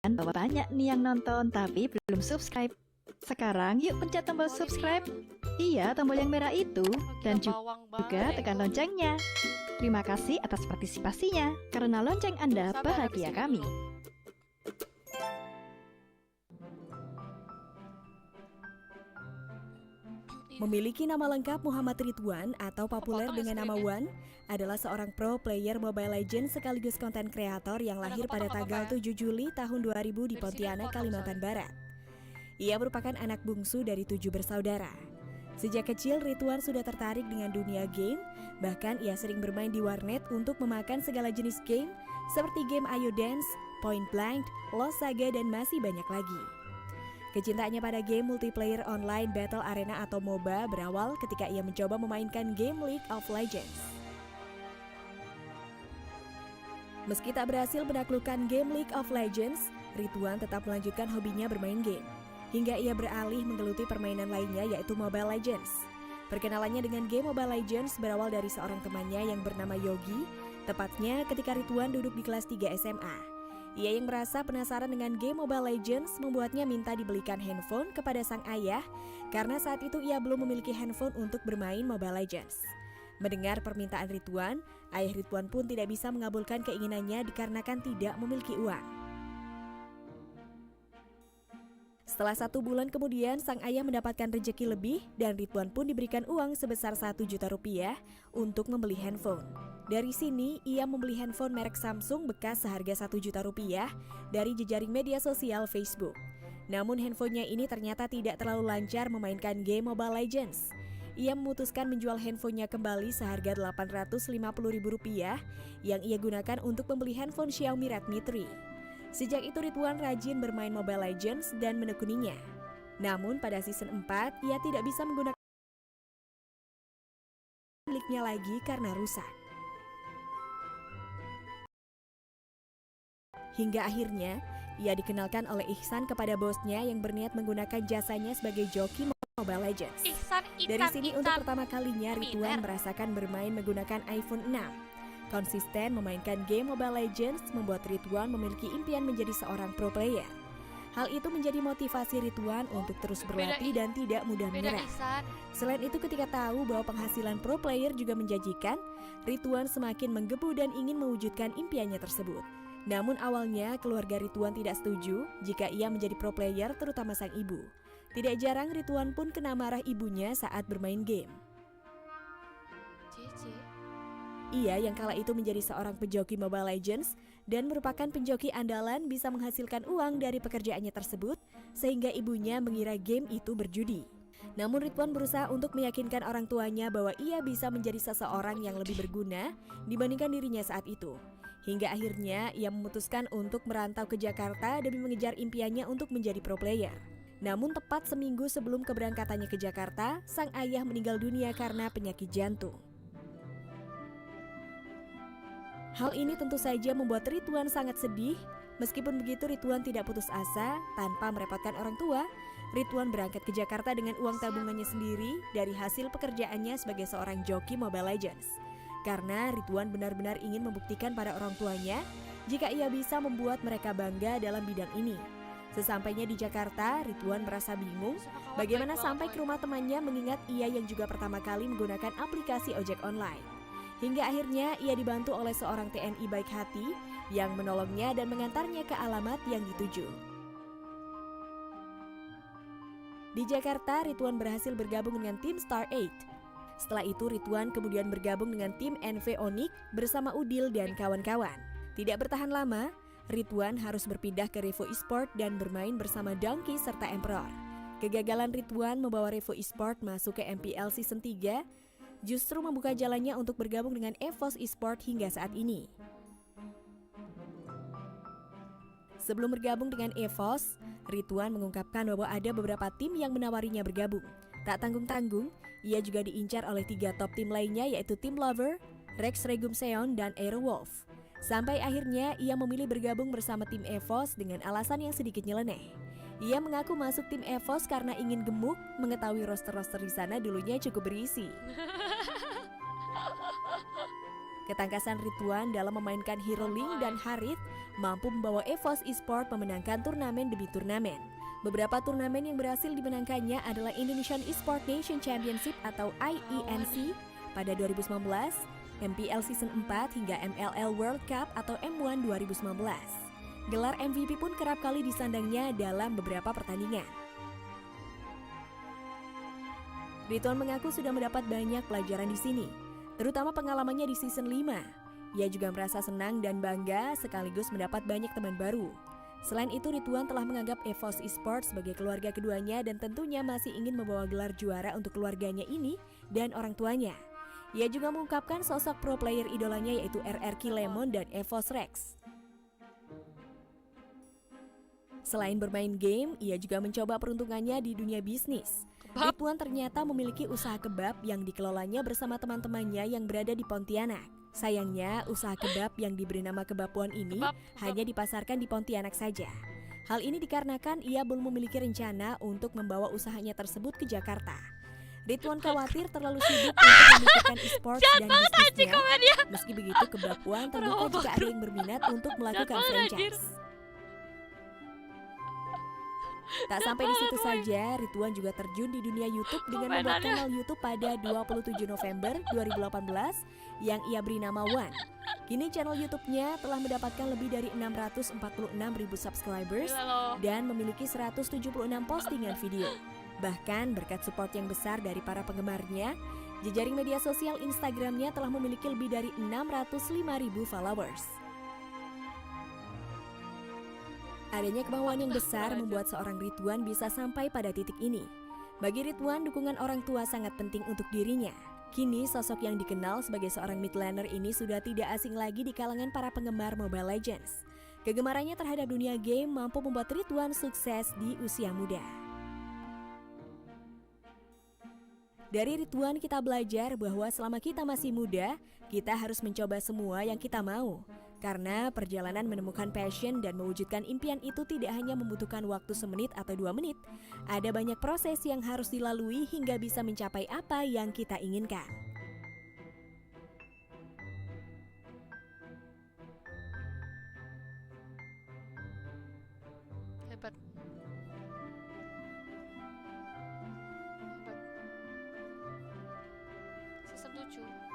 bahwa banyak nih yang nonton tapi belum subscribe. Sekarang yuk pencet tombol subscribe. Iya, tombol yang merah itu. Dan juga tekan loncengnya. Terima kasih atas partisipasinya. Karena lonceng Anda bahagia kami. Memiliki nama lengkap Muhammad Ridwan atau populer dengan nama Wan, adalah seorang pro player Mobile Legends sekaligus konten kreator yang lahir pada tanggal 7 Juli tahun 2000 di Pontianak, Kalimantan Barat. Ia merupakan anak bungsu dari 7 bersaudara. Sejak kecil, Ridwan sudah tertarik dengan dunia game, bahkan ia sering bermain di warnet untuk memakan segala jenis game seperti game Ayo Dance, Point Blank, Lost Saga, dan masih banyak lagi. Kecintaannya pada game multiplayer online Battle Arena atau MOBA berawal ketika ia mencoba memainkan game League of Legends. Meski tak berhasil menaklukkan game League of Legends, Ridwan tetap melanjutkan hobinya bermain game. Hingga ia beralih menggeluti permainan lainnya yaitu Mobile Legends. Perkenalannya dengan game Mobile Legends berawal dari seorang temannya yang bernama Yogi, tepatnya ketika Ridwan duduk di kelas 3 SMA. Ia yang merasa penasaran dengan game Mobile Legends membuatnya minta dibelikan handphone kepada sang ayah karena saat itu ia belum memiliki handphone untuk bermain Mobile Legends. Mendengar permintaan Ridwan, ayah Ridwan pun tidak bisa mengabulkan keinginannya dikarenakan tidak memiliki uang. Setelah 1 bulan kemudian, sang ayah mendapatkan rejeki lebih dan Ridwan pun diberikan uang sebesar 1 juta rupiah untuk membeli handphone. Dari sini, ia membeli handphone merek Samsung bekas seharga 1 juta rupiah dari jejaring media sosial Facebook. Namun handphonenya ini ternyata tidak terlalu lancar memainkan game Mobile Legends. Ia memutuskan menjual handphonenya kembali seharga Rp850.000 yang ia gunakan untuk membeli handphone Xiaomi Redmi 3. Sejak itu Ridwan rajin bermain Mobile Legends dan menekuninya. Namun pada season 4, ia tidak bisa menggunakan miliknya lagi karena rusak. Hingga akhirnya, ia dikenalkan oleh Ihsan kepada bosnya yang berniat menggunakan jasanya sebagai joki Mobile Legends. Dari sini untuk pertama kalinya Ridwan merasakan bermain menggunakan iPhone 6. Konsisten memainkan game Mobile Legends membuat Ridwan memiliki impian menjadi seorang pro player. Hal itu menjadi motivasi Ridwan untuk terus berlatih dan tidak mudah menyerah. Selain itu ketika tahu bahwa penghasilan pro player juga menjanjikan, Ridwan semakin menggebu dan ingin mewujudkan impiannya tersebut. Namun awalnya keluarga Ridwan tidak setuju jika ia menjadi pro player, terutama sang ibu. Tidak jarang Ridwan pun kena marah ibunya saat bermain game. Ia yang kala itu menjadi seorang pejoki Mobile Legends dan merupakan penjoki andalan bisa menghasilkan uang dari pekerjaannya tersebut sehingga ibunya mengira game itu berjudi. Namun Ridwan berusaha untuk meyakinkan orang tuanya bahwa ia bisa menjadi seseorang yang lebih berguna dibandingkan dirinya saat itu. Hingga akhirnya ia memutuskan untuk merantau ke Jakarta demi mengejar impiannya untuk menjadi pro player. Namun tepat seminggu sebelum keberangkatannya ke Jakarta, sang ayah meninggal dunia karena penyakit jantung. Hal ini tentu saja membuat Ridwan sangat sedih. Meskipun begitu Ridwan tidak putus asa. Tanpa merepotkan orang tua, Ridwan berangkat ke Jakarta dengan uang tabungannya sendiri dari hasil pekerjaannya sebagai seorang joki Mobile Legends. Karena Ridwan benar-benar ingin membuktikan pada orang tuanya jika ia bisa membuat mereka bangga dalam bidang ini. Sesampainya di Jakarta, Ridwan merasa bingung bagaimana sampai ke rumah temannya mengingat ia yang juga pertama kali menggunakan aplikasi ojek online. Hingga akhirnya ia dibantu oleh seorang TNI baik hati yang menolongnya dan mengantarnya ke alamat yang dituju. Di Jakarta, Ridwan berhasil bergabung dengan tim Star 8. Setelah itu Ridwan kemudian bergabung dengan tim NV Onyx bersama Udil dan kawan-kawan. Tidak bertahan lama, Ridwan harus berpindah ke Revo Esport dan bermain bersama Donkey serta Emperor. Kegagalan Ridwan membawa Revo Esport masuk ke MPL Season 3 justru membuka jalannya untuk bergabung dengan EVOS Esport hingga saat ini. Sebelum bergabung dengan EVOS, Ridwan mengungkapkan bahwa ada beberapa tim yang menawarinya bergabung. Tak tanggung-tanggung, ia juga diincar oleh 3 top tim lainnya yaitu Team Lover, Rex Regum Seon, dan Aerowolf. Sampai akhirnya ia memilih bergabung bersama tim EVOS dengan alasan yang sedikit nyeleneh. Ia mengaku masuk tim EVOS karena ingin gemuk, mengetahui roster-roster di sana dulunya cukup berisi. Ketangkasan Ridwan dalam memainkan Hero Link dan Harith mampu membawa EVOS Esports memenangkan turnamen demi turnamen. Beberapa turnamen yang berhasil dimenangkannya adalah Indonesian Esports Nation Championship atau IENC pada 2019, MPL Season 4 hingga MLL World Cup atau M1 2019. Gelar MVP pun kerap kali disandangnya dalam beberapa pertandingan. Ridwan mengaku sudah mendapat banyak pelajaran di sini, terutama pengalamannya di season 5. Ia juga merasa senang dan bangga sekaligus mendapat banyak teman baru. Selain itu, Ridwan telah menganggap EVOS Esports sebagai keluarga keduanya dan tentunya masih ingin membawa gelar juara untuk keluarganya ini dan orang tuanya. Ia juga mengungkapkan sosok pro player idolanya yaitu RRQ Lemon dan EVOS Rex. Selain bermain game, ia juga mencoba peruntungannya di dunia bisnis. Ridwan ternyata memiliki usaha kebab yang dikelolanya bersama teman-temannya yang berada di Pontianak. Sayangnya, usaha kebab yang diberi nama Kebab One ini hanya dipasarkan di Pontianak saja. Hal ini dikarenakan ia belum memiliki rencana untuk membawa usahanya tersebut ke Jakarta. Ridwan khawatir terlalu sibuk untuk memikirkan e-sports dan bisnisnya. Meski begitu, Kebab One terbuka jika ada yang berminat untuk melakukan franchise. Tak sampai di situ saja, Ridwan juga terjun di dunia YouTube dengan membuat kanal YouTube pada 27 November 2018 yang ia beri nama One. Kini channel YouTube-nya telah mendapatkan lebih dari 646.000 subscribers dan memiliki 176 postingan video. Bahkan berkat support yang besar dari para penggemarnya, jejaring media sosial Instagram-nya telah memiliki lebih dari 605.000 followers. Adanya kemauan yang besar membuat seorang Ridwan bisa sampai pada titik ini. Bagi Ridwan, dukungan orang tua sangat penting untuk dirinya. Kini, sosok yang dikenal sebagai seorang mid laner ini sudah tidak asing lagi di kalangan para penggemar Mobile Legends. Kegemarannya terhadap dunia game mampu membuat Ridwan sukses di usia muda. Dari Ridwan kita belajar bahwa selama kita masih muda, kita harus mencoba semua yang kita mau. Karena perjalanan menemukan passion dan mewujudkan impian itu tidak hanya membutuhkan waktu semenit atau 2 menit. Ada banyak proses yang harus dilalui hingga bisa mencapai apa yang kita inginkan. Hebat. Season 7.